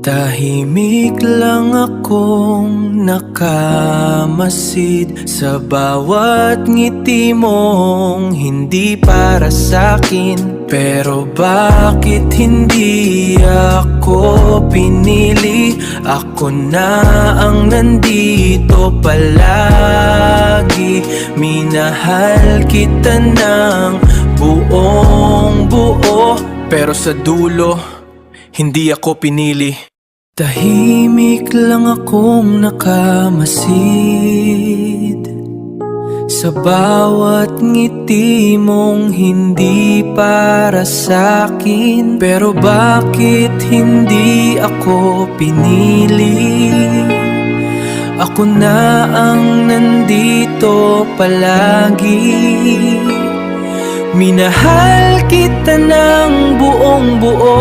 Tahimik lang akong nakamasid sa bawat ngiti mong hindi para sa'kin. Pero bakit hindi ako pinili? Ako na ang nandito palagi. Minahal kita ng buong buo, pero sa dulo hindi ako pinili. Tahimik lang akong nakamasid sa bawat ngiti mong hindi para sa'kin. Pero bakit hindi ako pinili? Ako na ang nandito palagi. Minahal kita ng buong buo,